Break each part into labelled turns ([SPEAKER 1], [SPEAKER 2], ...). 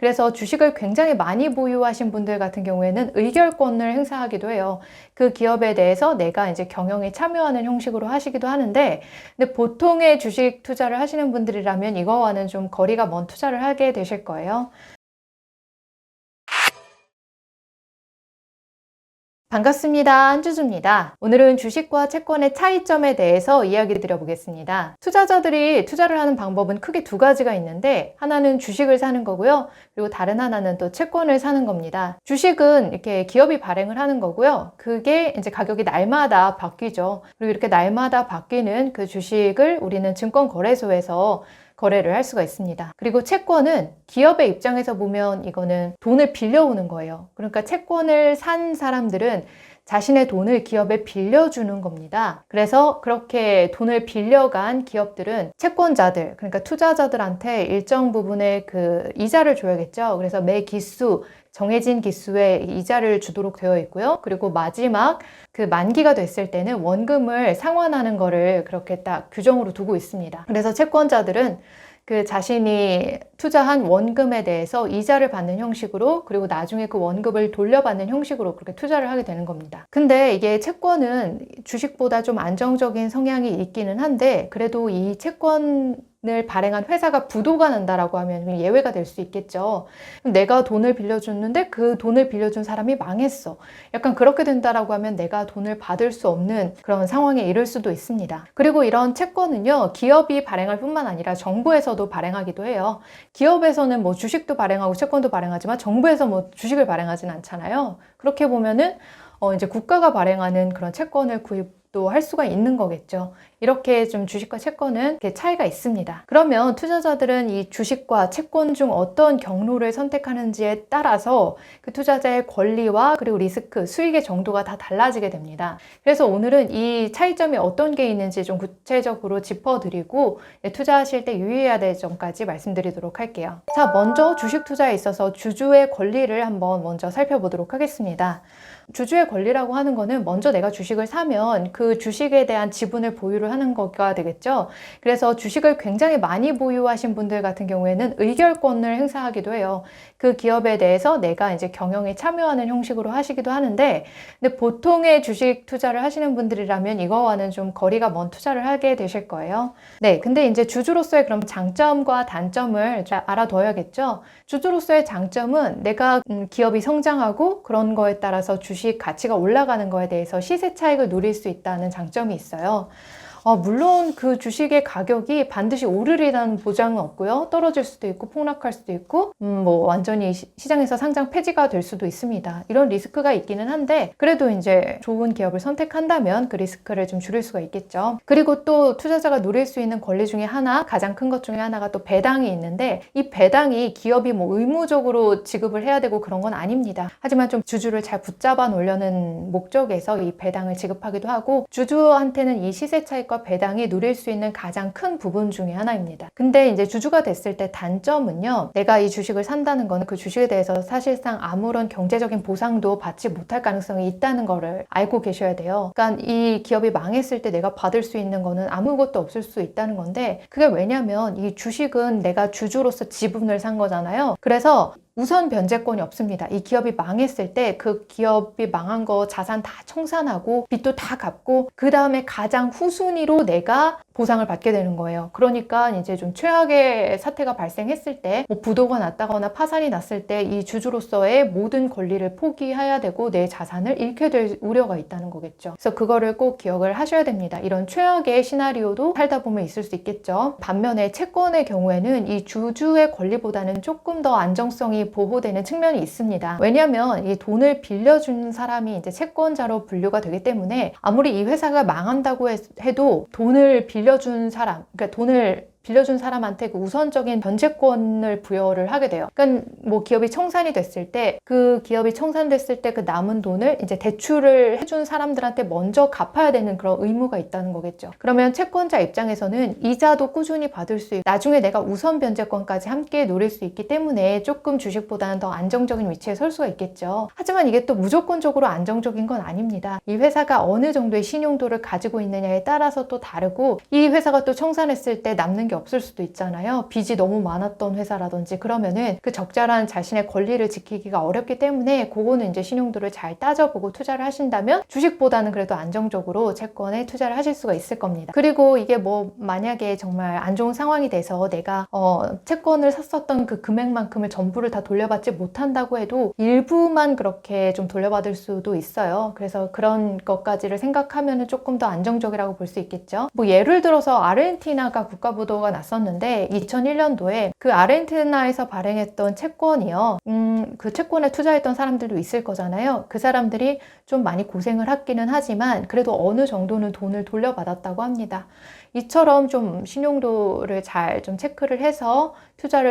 [SPEAKER 1] 그래서 주식을 굉장히 많이 보유하신 분들 같은 경우에는 의결권을 행사하기도 해요. 그 기업에 대해서 내가 이제 경영에 참여하는 형식으로 하시기도 하는데, 근데 보통의 주식 투자를 하시는 분들이라면 이거와는 좀 거리가 먼 투자를 하게 되실 거예요. 반갑습니다. 한주주입니다. 오늘은 주식과 채권의 차이점에 대해서 이야기 드려보겠습니다. 투자자들이 투자를 하는 방법은 크게 두 가지가 있는데, 하나는 주식을 사는 거고요. 그리고 다른 하나는 또 채권을 사는 겁니다. 주식은 이렇게 기업이 발행을 하는 거고요. 그게 이제 가격이 날마다 바뀌죠. 그리고 이렇게 날마다 바뀌는 그 주식을 우리는 증권거래소에서 거래를 할 수가 있습니다. 그리고 채권은 기업의 입장에서 보면 이거는 돈을 빌려오는 거예요. 그러니까 채권을 산 사람들은 자신의 돈을 기업에 빌려주는 겁니다. 그래서 그렇게 돈을 빌려간 기업들은 채권자들, 그러니까 투자자들한테 일정 부분의 그 이자를 줘야겠죠. 그래서 매 기수, 정해진 기수의 이자를 주도록 되어 있고요. 그리고 마지막 그 만기가 됐을 때는 원금을 상환하는 거를 그렇게 딱 규정으로 두고 있습니다. 그래서 채권자들은 그 자신이 투자한 원금에 대해서 이자를 받는 형식으로, 그리고 나중에 그 원금을 돌려받는 형식으로 그렇게 투자를 하게 되는 겁니다. 근데 이게 채권은 주식보다 좀 안정적인 성향이 있기는 한데, 그래도 이 채권을 발행한 회사가 부도가 난다라고 하면 예외가 될 수 있겠죠. 내가 돈을 빌려줬는데 그 돈을 빌려준 사람이 망했어. 약간 그렇게 된다라고 하면 내가 돈을 받을 수 없는 그런 상황에 이를 수도 있습니다. 그리고 이런 채권은요, 기업이 발행할 뿐만 아니라 정부에서도 발행하기도 해요. 기업에서는 뭐 주식도 발행하고 채권도 발행하지만 정부에서 뭐 주식을 발행하진 않잖아요. 그렇게 보면은 이제 국가가 발행하는 그런 채권을 구입도 할 수가 있는 거겠죠. 이렇게 좀 주식과 채권은 이렇게 차이가 있습니다. 그러면 투자자들은 이 주식과 채권 중 어떤 경로를 선택하는지에 따라서 그 투자자의 권리와 그리고 리스크, 수익의 정도가 다 달라지게 됩니다. 그래서 오늘은 이 차이점이 어떤 게 있는지 좀 구체적으로 짚어드리고 투자하실 때 유의해야 될 점까지 말씀드리도록 할게요. 자, 먼저 주식 투자에 있어서 주주의 권리를 한번 먼저 살펴보도록 하겠습니다. 주주의 권리라고 하는 거는 먼저 내가 주식을 사면 그 주식에 대한 지분을 보유를 하는 거가 되겠죠. 그래서 주식을 굉장히 많이 보유하신 분들 같은 경우에는 의결권을 행사하기도 해요. 그 기업에 대해서 내가 이제 경영에 참여하는 형식으로 하시기도 하는데, 근데 보통의 주식 투자를 하시는 분들이라면 이거와는 좀 거리가 먼 투자를 하게 되실 거예요. 네, 근데 이제 주주로서의 그럼 장점과 단점을 잘 알아둬야겠죠. 주주로서의 장점은 내가 기업이 성장하고 그런 거에 따라서 주식 가치가 올라가는 거에 대해서 시세 차익을 누릴 수 있다는 장점이 있어요. 물론 그 주식의 가격이 반드시 오르리라는 보장은 없고요. 떨어질 수도 있고 폭락할 수도 있고 뭐 완전히 시장에서 상장 폐지가 될 수도 있습니다. 이런 리스크가 있기는 한데, 그래도 이제 좋은 기업을 선택한다면 그 리스크를 좀 줄일 수가 있겠죠. 그리고 또 투자자가 누릴 수 있는 권리 중에 하나, 가장 큰 것 중에 하나가 또 배당이 있는데, 이 배당이 기업이 뭐 의무적으로 지급을 해야 되고 그런 건 아닙니다. 하지만 좀 주주를 잘 붙잡아 놓으려는 목적에서 이 배당을 지급하기도 하고, 주주한테는 이 시세 차익 배당이 누릴 수 있는 가장 큰 부분 중에 하나입니다. 근데 이제 주주가 됐을 때 단점은요, 내가 이 주식을 산다는 거는 그 주식에 대해서 사실상 아무런 경제적인 보상도 받지 못할 가능성이 있다는 거를 알고 계셔야 돼요. 그러니까 이 기업이 망했을 때 내가 받을 수 있는 거는 아무것도 없을 수 있다는 건데, 그게 왜냐면 이 주식은 내가 주주로서 지분을 산 거잖아요. 그래서 우선 변제권이 없습니다. 이 기업이 망했을 때 그 기업이 망한 거 자산 다 청산하고 빚도 다 갚고 그 다음에 가장 후순위로 내가 보상을 받게 되는 거예요. 그러니까 이제 좀 최악의 사태가 발생했을 때, 뭐 부도가 났다거나 파산이 났을 때 이 주주로서의 모든 권리를 포기해야 되고 내 자산을 잃게 될 우려가 있다는 거겠죠. 그래서 그거를 꼭 기억을 하셔야 됩니다. 이런 최악의 시나리오도 살다 보면 있을 수 있겠죠. 반면에 채권의 경우에는 이 주주의 권리보다는 조금 더 안정성이 보호되는 측면이 있습니다. 왜냐하면 이 돈을 빌려준 사람이 이제 채권자로 분류가 되기 때문에, 아무리 이 회사가 망한다고 해도 돈을 빌려준 사람, 그러니까 돈을 빌려준 사람한테 그 우선적인 변제권을 부여를 하게 돼요. 그러니까 뭐 기업이 청산이 됐을 때, 그 기업이 청산됐을 때 그 남은 돈을 이제 대출을 해준 사람들한테 먼저 갚아야 되는 그런 의무가 있다는 거겠죠. 그러면 채권자 입장에서는 이자도 꾸준히 받을 수 있고 나중에 내가 우선 변제권까지 함께 노릴 수 있기 때문에 조금 주식보다는 더 안정적인 위치에 설 수가 있겠죠. 하지만 이게 또 무조건적으로 안정적인 건 아닙니다. 이 회사가 어느 정도의 신용도를 가지고 있느냐에 따라서 또 다르고, 이 회사가 또 청산했을 때 남는 게 없을 수도 있잖아요. 빚이 너무 많았던 회사라든지 그러면은 그 적절한 자신의 권리를 지키기가 어렵기 때문에 그거는 이제 신용도를 잘 따져보고 투자를 하신다면 주식보다는 그래도 안정적으로 채권에 투자를 하실 수가 있을 겁니다. 그리고 이게 뭐 만약에 정말 안 좋은 상황이 돼서 내가 채권을 샀었던 그 금액만큼을 전부를 다 돌려받지 못한다고 해도 일부만 그렇게 좀 돌려받을 수도 있어요. 그래서 그런 것까지를 생각하면 조금 더 안정적이라고 볼 수 있겠죠. 뭐 예를 들어서 아르헨티나가 국가부도가 났었는데 2001년도에 그 아르헨티나에서 발행했던 채권이요. 그 채권에 투자했던 사람들도 있을 거잖아요. 그 사람들이 좀 많이 고생을 했기는 하지만 그래도 어느 정도는 돈을 돌려받았다고 합니다. 이처럼 좀 신용도를 잘 좀 체크를 해서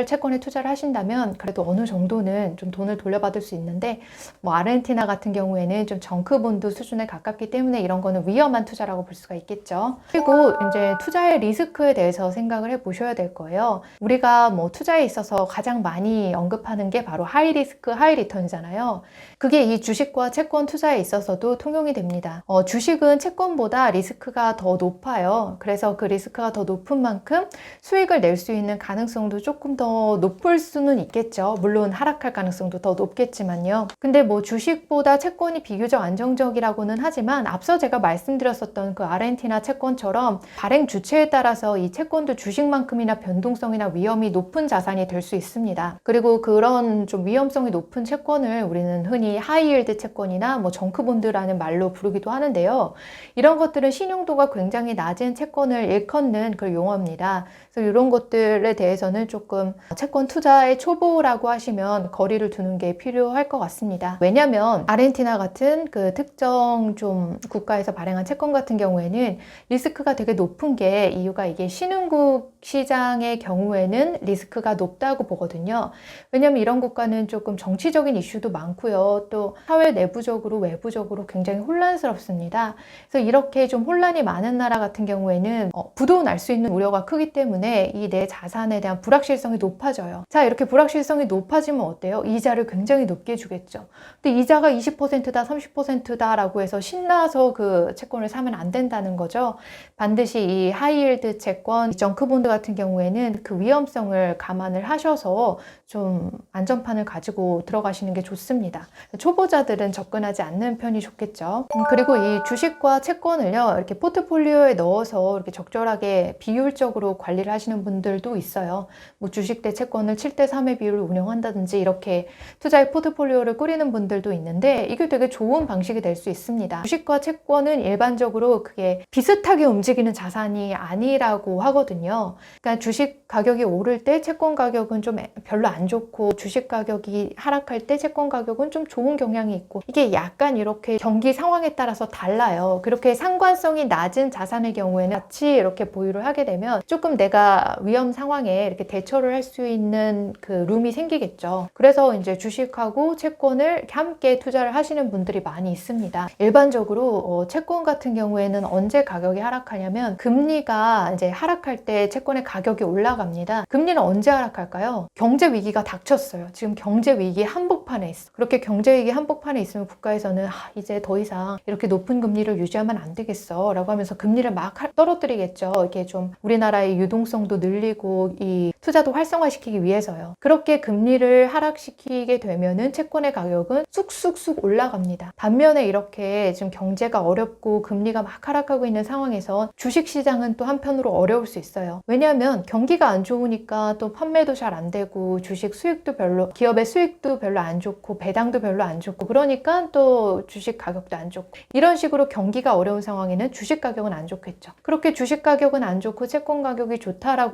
[SPEAKER 1] 채권에 투자를 하신다면 그래도 어느 정도는 좀 돈을 돌려받을 수 있는데 뭐 아르헨티나 같은 경우에는 좀 정크본드 수준에 가깝기 때문에 이런 거는 위험한 투자라고 볼 수가 있겠죠. 그리고 이제 투자의 리스크에 대해서 생각을 해 보셔야 될 거예요. 우리가 뭐 투자에 있어서 가장 많이 언급하는 게 바로 하이 리스크, 하이 리턴이잖아요. 그게 이 주식과 채권 투자에 있어서도 통용이 됩니다. 주식은 채권보다 리스크가 더 높아요. 그래서 그 리스크가 더 높은 만큼 수익을 낼 수 있는 가능성도 조금 더 높을 수는 있겠죠. 물론 하락할 가능성도 더 높겠지만요. 근데 뭐 주식보다 채권이 비교적 안정적이라고는 하지만 앞서 제가 말씀드렸었던 그 아르헨티나 채권처럼 발행 주체에 따라서 이 채권도 주식만큼이나 변동성이나 위험이 높은 자산이 될 수 있습니다. 그리고 그런 좀 위험성이 높은 채권을 우리는 흔히 하이힐드 채권이나 뭐 정크본드라는 말로 부르기도 하는데요. 이런 것들은 신용도가 굉장히 낮은 채권을 일컫는 그 용어입니다. 그래서 이런 것들에 대해서는 조금 채권 투자의 초보라고 하시면 거리를 두는 게 필요할 것 같습니다. 왜냐하면 아르헨티나 같은 그 특정 좀 국가에서 발행한 채권 같은 경우에는 리스크가 되게 높은 게 이유가 이게 신흥국 시장의 경우에는 리스크가 높다고 보거든요. 왜냐하면 이런 국가는 조금 정치적인 이슈도 많고요. 또 사회 내부적으로 외부적으로 굉장히 혼란스럽습니다. 그래서 이렇게 좀 혼란이 많은 나라 같은 경우에는 부도 날 수 있는 우려가 크기 때문에 이 내 자산에 대한 불확실성이 높아져요. 자, 이렇게 불확실성이 높아지면 어때요? 이자를 굉장히 높게 주겠죠. 근데 이자가 20%다, 30%다 라고 해서 신나서 그 채권을 사면 안 된다는 거죠. 반드시 이 하이힐드 채권, 정크본드 같은 경우에는 그 위험성을 감안을 하셔서 좀 안전판을 가지고 들어가시는 게 좋습니다. 초보자들은 접근하지 않는 편이 좋겠죠. 그리고 이 주식과 채권을요, 이렇게 포트폴리오에 넣어서 이렇게 적절하게 비율적으로 관리를 하시는 분들도 있어요. 뭐 주식 대 채권을 7대3의 비율을 운영한다든지 이렇게 투자의 포트폴리오를 꾸리는 분들도 있는데 이게 되게 좋은 방식이 될 수 있습니다. 주식과 채권은 일반적으로 그게 비슷하게 움직이는 자산이 아니라고 하거든요. 그러니까 주식 가격이 오를 때 채권 가격은 좀 별로 안 좋고 주식 가격이 하락할 때 채권 가격은 좀 좋은 경향이 있고 이게 약간 이렇게 경기 상황에 따라서 달라요. 그렇게 상관성이 낮은 자산의 경우에는 같이 이렇게 보유를 하게 되면 조금 내가 위험 상황에 이렇게 대처를 할 수 있는 그 룸이 생기겠죠. 그래서 이제 주식하고 채권을 이렇게 함께 투자를 하시는 분들이 많이 있습니다. 일반적으로 채권 같은 경우에는 언제 가격이 하락하냐면 금리가 이제 하락할 때 채권의 가격이 올라갑니다. 금리는 언제 하락할까요? 경제 위기가 닥쳤어요. 지금 경제 위기 한복판에 있어. 그렇게 경제 위기 한복판에 있으면 국가에서는 이제 더 이상 이렇게 높은 금리를 유지하면 안 되겠어 라고 하면서 금리를 막 떨어뜨리겠죠. 이게 좀 우리나라의 유동성도 늘리고 이 투자도 활성화시키기 위해서요. 그렇게 금리를 하락시키게 되면은 채권의 가격은 쑥쑥쑥 올라갑니다. 반면에 이렇게 지금 경제가 어렵고 금리가 막 하락하고 있는 상황에서 주식시장은 또 한편으로 어려울 수 있어요. 왜냐하면 경기가 안 좋으니까 또 판매도 잘 안 되고 주식 수익도 별로, 기업의 수익도 별로 안 좋고 배당도 별로 안 좋고 그러니까 또 주식 가격도 안 좋고 이런 식으로 경기가 어려운 상황에는 주식 가격은 안 좋겠죠. 그렇게 주식 가격은 안 좋고 채권 가격이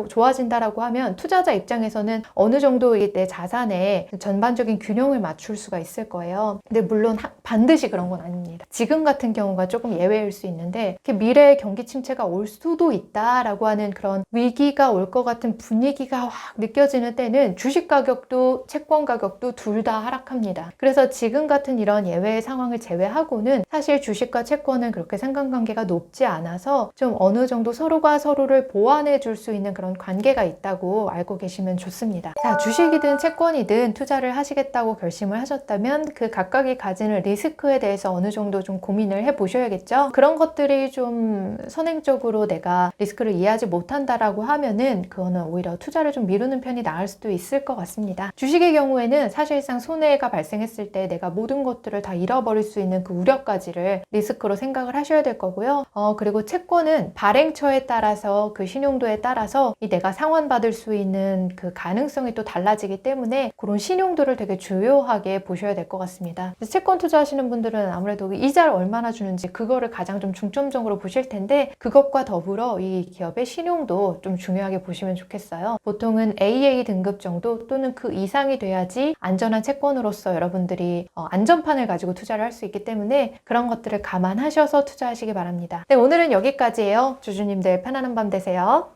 [SPEAKER 1] 좋아진다라고 하면 투자자 입장에서는 어느 정도 내 자산에 전반적인 균형을 맞출 수가 있을 거예요. 근데 물론 반드시 그런 건 아닙니다. 지금 같은 경우가 조금 예외일 수 있는데 미래에 경기 침체가 올 수도 있다라고 하는 그런 위기가 올 것 같은 분위기가 확 느껴지는 때는 주식 가격도 채권 가격도 둘 다 하락합니다. 그래서 지금 같은 이런 예외의 상황을 제외하고는 사실 주식과 채권은 그렇게 상관관계가 높지 않아서 좀 어느 정도 서로가 서로를 보완해 줄 수 있는 그런 관계가 있다고 알고 계시면 좋습니다. 자, 주식이든 채권이든 투자를 하시겠다고 결심을 하셨다면 그 각각이 가지는 리스크에 대해서 어느 정도 좀 고민을 해 보셔야겠죠. 그런 것들이 좀 선행적으로 내가 리스크를 이해하지 못한다라고 하면은 그거는 오히려 투자를 좀 미루는 편이 나을 수도 있을 것 같습니다. 주식의 경우에는 사실상 손해가 발생했을 때 내가 모든 것들을 다 잃어버릴 수 있는 그 우려까지를 리스크로 생각을 하셔야 될 거고요. 그리고 채권은 발행처에 따라서 그 신용도에 따라서 이 내가 상환받을 수 있는 그 가능성이 또 달라지기 때문에 그런 신용도를 되게 중요하게 보셔야 될 것 같습니다. 채권 투자하시는 분들은 아무래도 이자를 얼마나 주는지 그거를 가장 좀 중점적으로 보실 텐데 그것과 더불어 이 기업의 신용도 좀 중요하게 보시면 좋겠어요. 보통은 AA 등급 정도 또는 그 이상이 돼야지 안전한 채권으로서 여러분들이 안전판을 가지고 투자를 할 수 있기 때문에 그런 것들을 감안하셔서 투자하시기 바랍니다. 네, 오늘은 여기까지예요. 주주님들 편안한 밤 되세요.